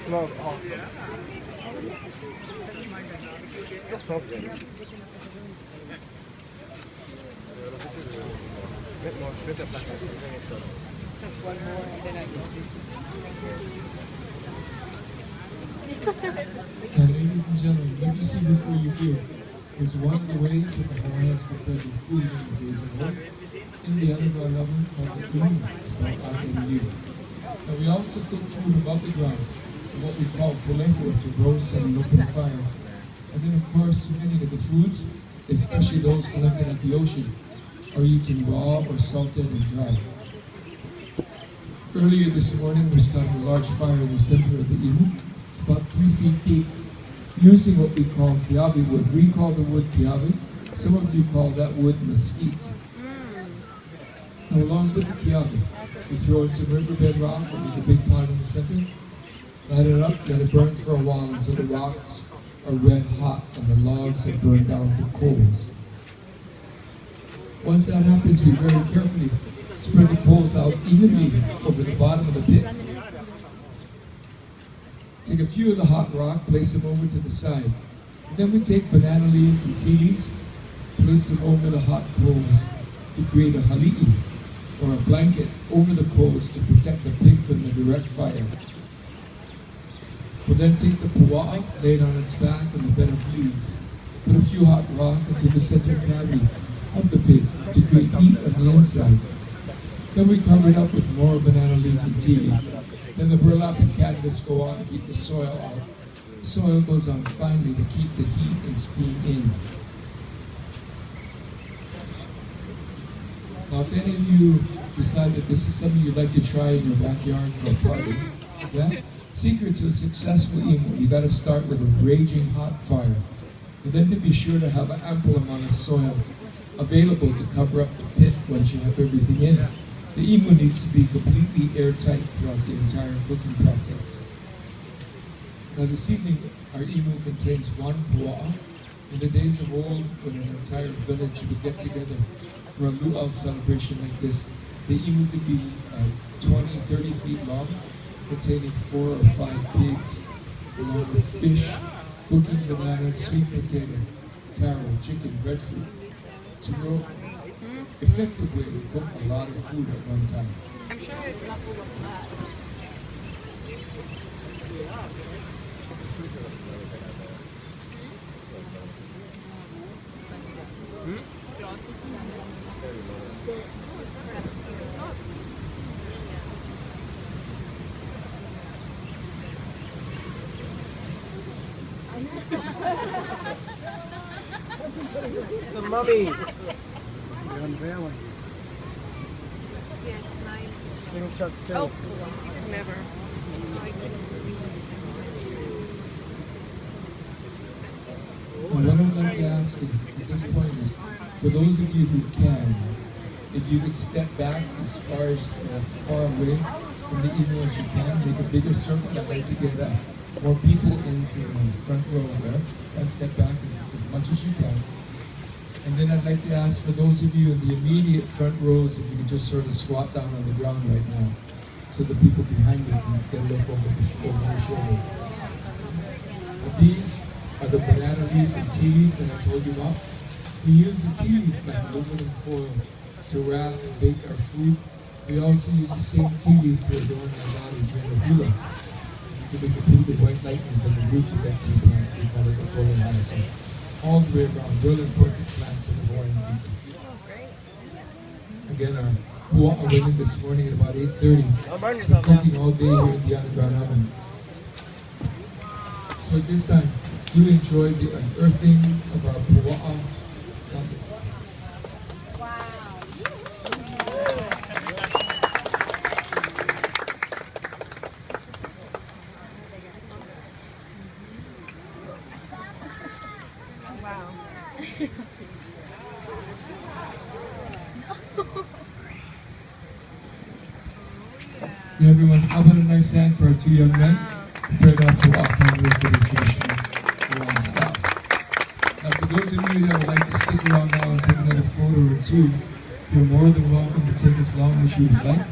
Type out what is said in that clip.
Smells awesome. Still smells good. Bit more, bit of black. Just one more and then I go. And ladies and gentlemen, what you see before you here is one of the ways that the Hawaiians prepare their food in the days of old in the underground oven called the imu, spelled I-M-U. And we also cook food above the ground in what we call poleho, to roast on an open fire. And then of course, many of the foods, especially those collected at the ocean, are eaten raw or salted and dry. Earlier this morning, we started a large fire in the center of the imu. It's about 3 feet deep, using what we call kiawe wood. We call the wood kiawe. Some of you call that wood mesquite. Now, along with the kiawe, we throw in some riverbed rock with a big pot in the center, light it up, let it burn for a while until the rocks are red hot and the logs have burned down to coals. Once that happens, we very carefully spread the coals out evenly over the bottom of the pit. Take a few of the hot rock, place them over to the side. And then we take banana leaves and tea leaves, place them over the hot coals to create a hali'i, or a blanket over the coals to protect the pig from the direct fire. We'll then take the pua'a, lay it on its back on a bed of leaves, put a few hot rocks into the center cavity of the pig to create heat on the inside. Then we cover it up with more banana leaf and tea leaf. Then the burlap and canvas go on to keep the soil out. The soil goes on finely to keep the heat and steam in. Now if any of you decide that this is something you'd like to try in your backyard for a party, yeah? Secret to a successful imu, you gotta start with a raging hot fire. And then to be sure to have an ample amount of soil available to cover up the pit once you have everything in. The imu needs to be completely airtight throughout the entire cooking process. Now this evening, our imu contains one pua'a. In the days of old, when an entire village would get together for a luau celebration like this, the imu could be 20, 30 feet long, containing 4 or 5 pigs, along with fish, cooking bananas, sweet potato, taro, chicken, breadfruit. It's a real effective way to cook a lot of food at one time. I'm sure it's not full of that. It's a mummy. You're unveiling. Yeah, mine. Little Chuck's too. Oh, never. And what I'd like to ask you at this point is, for those of you who can, if you could step back as far away from the imu as you can, make a bigger circle. I'd like to get more people into the front row there. Step back as much as you can. And then I'd like to ask for those of you in the immediate front rows, if you could just sort of squat down on the ground right now, so the people behind you can get a look over their shoulder. And these are the banana leaf and tea leaf that I told you about. We use the tea leaf like aluminum foil to wrap and bake our food. We also use the same tea leaf to adorn our body during the hula. To be completed white lightning from the roots of that tea plant, we call it the Kona medicine. All the way around, real important plant to the Hawaiian people. Again, our pua'a went in this morning at about 8:30. It's been cooking all day here in the underground oven. So at this time, do enjoy the unearthing of our pua'a. Yeah, everyone, how about a nice hand for our 2 young men prepared out to walk on with the traditional Hawaiian style. Now, for those of you that would like to stick around now and take another photo or two, you're more than welcome to take as long as you would like.